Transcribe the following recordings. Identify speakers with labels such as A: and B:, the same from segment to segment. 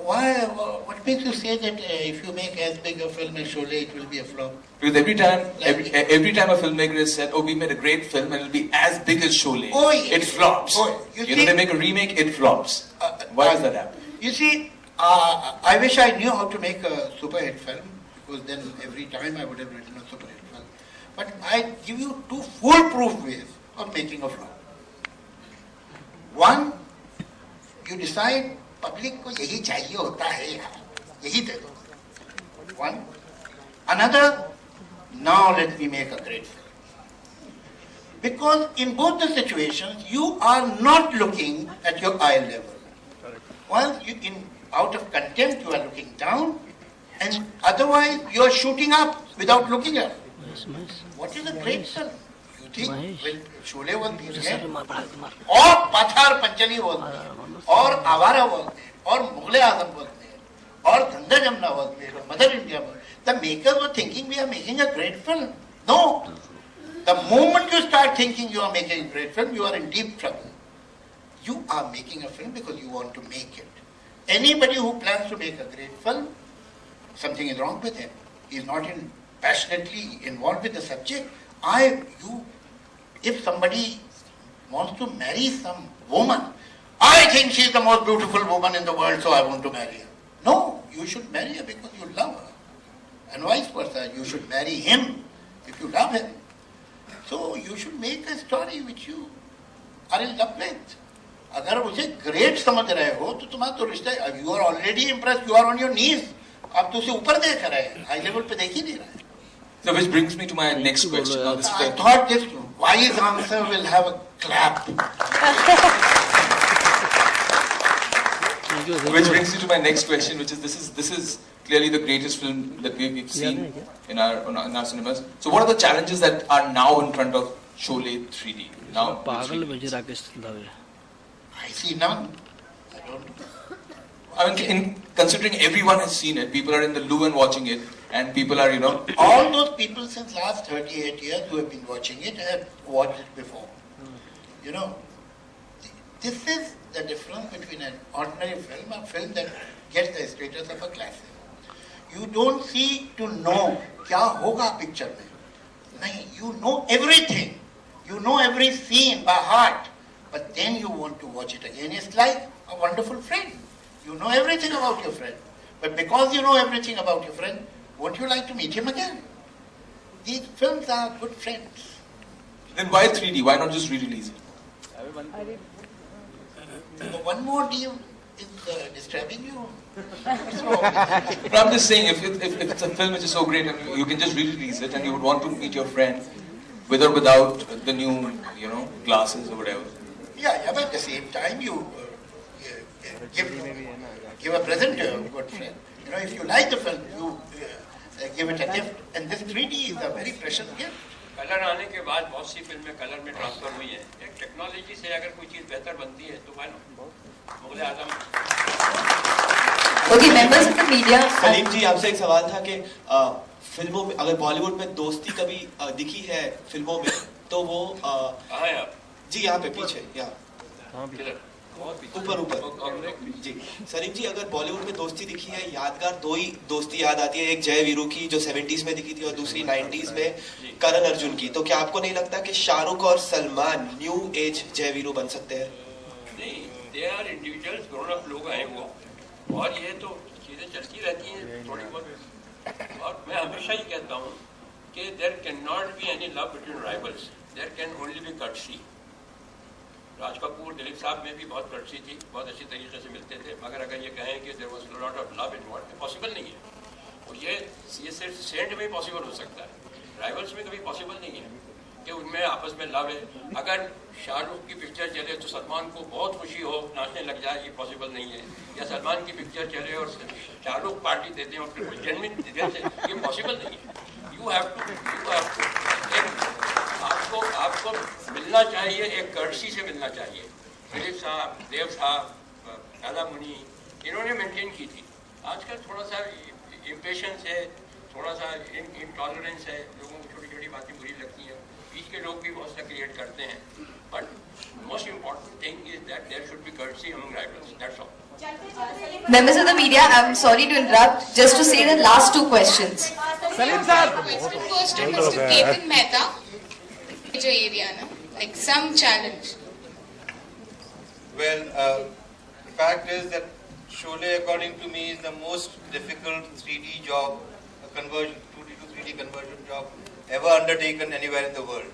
A: Why? What makes you say that if you make as big a film as Sholay, it will be a flop?
B: Because every time a filmmaker has said, "Oh, we made a great film and it'll be as big as Sholay,"
A: Oh, yes.
B: it flops.
A: Oh,
B: you know, they make a remake, it flops. Why does that happen?
A: You see, I wish I knew how to make a super hit film, because then every time I would have written a super hit film. But I give you two foolproof ways of making a flop. One, you decide public को यही चाहिए होता है यार, यही दे दो. One. Another, now let me make a great film. Because in both the situations, you are not looking at your eye level. Once you out of contempt, you are looking down, and otherwise you are shooting up without looking at it. What is a great film? You think when Sholay was being made, or Pathar Panchali was made, or Avara was made, or Mughal Azam was made, or Ganga Jamna was made, or Mother India was made, the makers were thinking we are making a great film. No. The moment you start thinking you are making a great film, you are in deep trouble. You are making a film because you want to make it. Anybody who plans to make a great film, something is wrong with him. He is not passionately involved with the subject. If somebody wants to marry some woman, I think she is the most beautiful woman in the world, so I want to marry her. No, you should marry her because you love her. And vice versa, you should marry him if you love him. So you should make a story which you are in love with. अगर उसे great समझ रहे हो तो तुम्हारा तो रिश्ता, you are already impressed, you are on your knees, अब तो उसे ऊपर देख रहे हैं, हाई लेवल पे देख ही नहीं रहे.
B: So which brings me to my next question. Now,
A: I thought this wise answer will have a clap.
B: Which brings me to my next question, which is this is clearly the greatest film that we've seen in our cinemas. So what are the challenges that are now in front of Sholay 3D? Now,
A: I see none. I don't.
B: I mean, considering everyone has seen it, people are in the loo and watching it, and people are,
A: all those people since last 38 years who have been watching it have watched it before. This is the difference between an ordinary film, a film that gets the status of a classic. You don't see to know क्या होगा picture में. नहीं, you know everything. You know every scene by heart. But then you want to watch it again. It's like a wonderful friend. You know everything about your friend. But because you know everything about your friend, won't you like to meet him again? These films are good friends.
B: Then why 3D? Why not just re-release it?
A: One more deal is disturbing you.
B: But I'm just saying, if it's a film which is so great and you can just re-release it and you would want to meet your friend, with or without the new, glasses or whatever.
A: Yeah, but at the same time you give a present to a good friend. If you like the film, you give it a gift. And this 3D is a very precious gift.
C: Colour आने के बाद बहुत सी फिल्में colour में transfer हुई हैं. एक technology से अगर कोई चीज़ बेहतर बनती है तो why not? Mughal Azam.
D: Okay, members of the media.
E: Salim जी, आपसे एक सवाल था कि फिल्मों में अगर बॉलीवुड में दोस्ती कभी दिखी है फिल्मों में तो वो
C: कहाँ है आप?
E: जी यहाँ पे पीछे यहाँ ऊपर जी. सलीम जी, अगर बॉलीवुड में दोस्ती दिखी है, यादगार दो ही दोस्ती याद आती है. एक जय वीरू की जो 70s में दिखी थी और दूसरी 90s में करण अर्जुन की. तो क्या आपको नहीं लगता कि शाहरुख और सलमान न्यू एज जय वीरू बन सकते हैं?
C: नहीं, they are individuals, grown up लोग हैं वो, और ये तो चीज़ें चलती रहती हैं थोड़ी बहुत. और मैं हमेशा ही कहता हूँ कि there can not be any love between rivals, there can only be courtesy. Raj Kapoor, Dilip Sahab में भी बहुत कर्टसी थी, बहुत अच्छी तरीके से मिलते थे. मगर अगर ये कहें कि there was a lot of love involved, possible नहीं है. और ये सिर्फ सेंट में ही पॉसिबल हो सकता है, राइवल्स में कभी पॉसिबल नहीं है कि उनमें आपस में लव है. अगर शाहरुख की पिक्चर चले तो सलमान को बहुत खुशी हो, नाचने लग जाए, ये पॉसिबल नहीं है. या सलमान की पिक्चर चले और शाहरुख पार्टी देते हैं और फिर कुछ जेन्युइन दिल से, ये पॉसिबल नहीं है. यू हैव टू आपको मिलना चाहिए, एक कर्टसी से मिलना चाहिए. दिलीप साहब, देव साहब, दादा मुनि, इन्होंने मेंटेन की थी. आजकल थोड़ा सा इम्पेशंस है, थोड़ा सा इनटॉलरेंस है, लोगों को छोटी छोटी बातें बुरी लगती हैं. बीच के लोग भी बहुत सा क्रिएट करते हैं. But most important thing is that there should be courtesy among rivals, that's all.
D: Members of the media, I'm sorry to interrupt. Just to say the last two questions.
F: Salim sir.
G: First to Mr. Ketan Mehta, major area, na? Like some challenge.
H: Well, the fact is that Sholay, according to me, is the most difficult 3D job, a conversion, 2D to 3D conversion job ever undertaken anywhere in the world.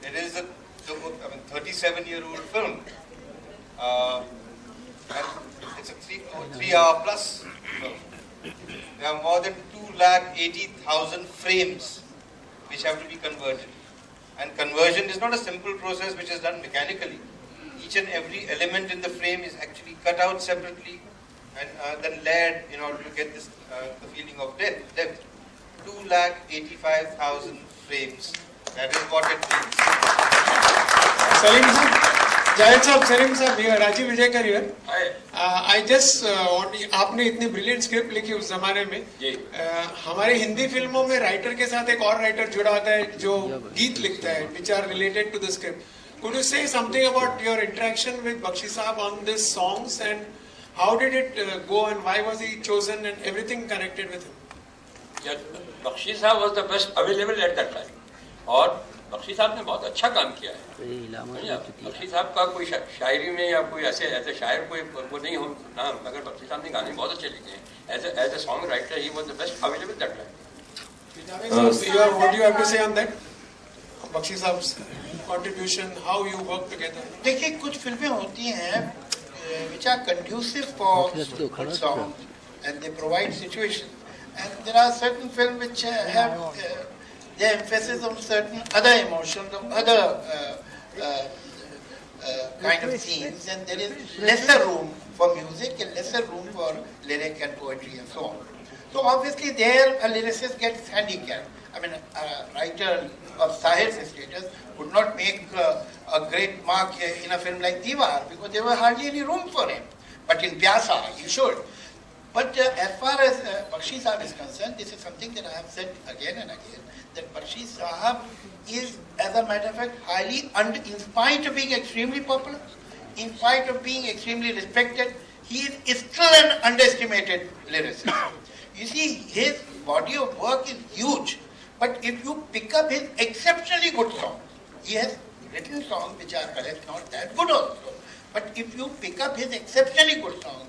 H: It is a 37-year-old film. And it's a 3-hour plus film. There are more than 280,000 frames which have to be converted. And conversion is not a simple process which is done mechanically. Each and every element in the frame is actually cut out separately and then layered in order to get this the feeling of depth. 285,000 frames. That is what it means.
F: Salim sir, Javed sahab, Salim sahab, Rajiv Vijayakar here. I just want, आपने इतनी brilliant script लिखी उस जमाने में, हमारे हिंदी फिल्मों में writer के साथ एक और राइटर जुड़ा होता है जो गीत लिखता है, which are related to the script. Could you say something about your interaction with Bakshi Sahab on these songs and how did it go and why was he chosen and everything connected with him?
C: Yeah, Bakshi Sahab was the best available at that time. और बख्शी साहब ने बहुत अच्छा काम किया है. बख्शी साहब का कोई शायरी में या कोई ऐसे शायर कोई वो नहीं हो ना, मगर बख्शी साहब ने गाने बहुत अच्छे लिखे हैं. As a song writer he was the best available that time.
F: What do you have to say on that? Bakshi Sahab's contribution, how you work together.
A: देखिए, कुछ फिल्में होती हैं which are conducive for good songs and they provide situation, and there are certain films which have the emphasis on certain other emotions, on other kind of scenes, and there is lesser room for music and lesser room for lyric and poetry and so on. So obviously there a lyricist gets handicapped. I mean, a writer of Sahir's status would not make a great mark in a film like Diwar because there was hardly any room for him. But in Pyasa, he should. But as far as Bakshi Sahab is concerned, this is something that I have said again and again, that Bakshi Sahab is, as a matter of fact, highly, in spite of being extremely popular, in spite of being extremely respected, he is still an underestimated lyricist. You see, his body of work is huge, but if you pick up his exceptionally good songs, he has written songs which are perhaps not that good also, but if you pick up his exceptionally good songs,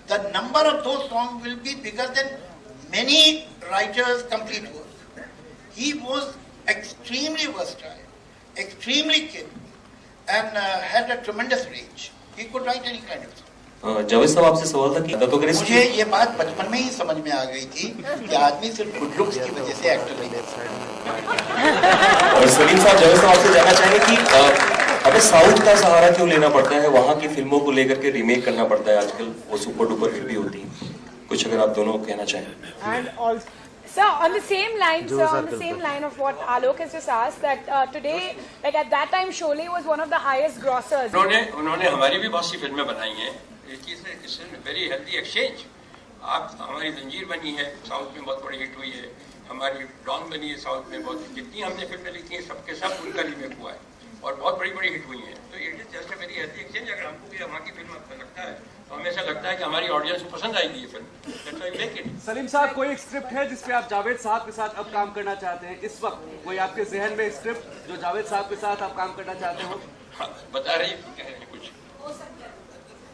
A: the number of those songs will be bigger than many writers' complete works. He was extremely versatile, extremely capable, and had a tremendous range. He could write any kind of song.
I: Javed साहब आपसे सवाल था कि
A: मुझे ये बात बचपन में ही समझ में आ गई थी कि आदमी सिर्फ गुड लुक्स की वजह से एक्टर नहीं बन सकता.
I: और सलीम साहब, जावेद साहब आपसे जानना चाहेंगे कि हमें साउथ का सहारा क्यों लेना पड़ता है, वहाँ की फिल्मों को लेकर के रीमेक करना पड़ता है आजकल, वो सुपर डुपर हिट भी होती है. कुछ अगर आप दोनों कहना चाहें.
J: Sir, on the same line of what Alok has just asked, that today, like at that time, Sholay was one of the highest grossers.
C: उन्होंने हमारी भी बहुत सी फिल्में बनाई हैं. It's a very healthy exchange. आप हमारी जंजीर बनी है, साउथ में बहुत बड़ी हिट हुई है. हमारी डॉन बनी है साउथ में, बहुत जितनी हमने फिल्में लिखी हैं सबके सब उनका रीमेक हुआ है और बहुत बड़ी बड़ी हिट हुई हैं. तो it is just a very healthy exchange. अगर हमको भी वहाँ की फिल्म अच्छा लगता है तो हमें ऐसा लगता है कि हमारी ऑडियंस को पसंद आएगी ये फिल्म. That's why we make it.
F: Salim साहब, कोई एक स्क्रिप्ट है जिस पे आप जावेद साहब के साथ अब काम करना चाहते हैं इस वक्त? कोई आपके जहन में स्क्रिप्ट जो जावेद साहब के साथ आप काम करना चाहते हो?
C: बता रही कह रहे हैं कुछ.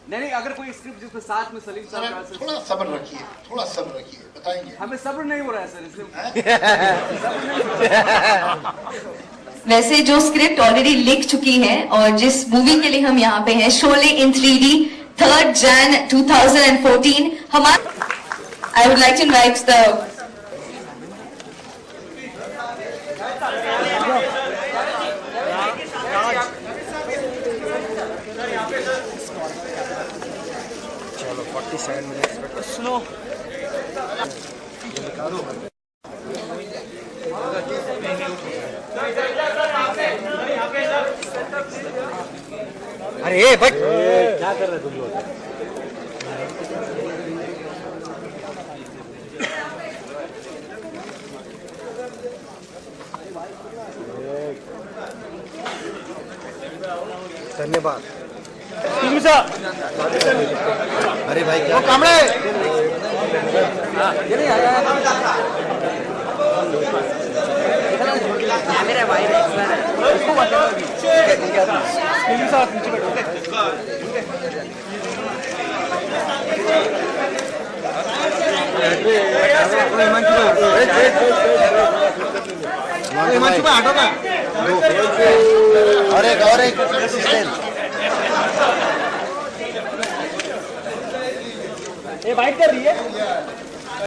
F: नहीं, अगर कोई स्क्रिप्ट जिसमें साथ में सलीम साहब,
A: थोड़ा सब्र रखिए, बताएंगे.
F: हमें सब्र नहीं हो रहा है सर इसमें.
D: वैसे जो स्क्रिप्ट ऑलरेडी लिख चुकी है और जिस मूवी के लिए हम यहाँ पे हैं, शोले इन 3D, 3rd Jan 2014. I would like to invite the
K: अरे बट क्या कर रहे तुम लोग? धन्यवाद. अरे भाई क्या कामड़े मेरे भाई हिमांशु भाई हटो ना और एक ये बाइट कर रही है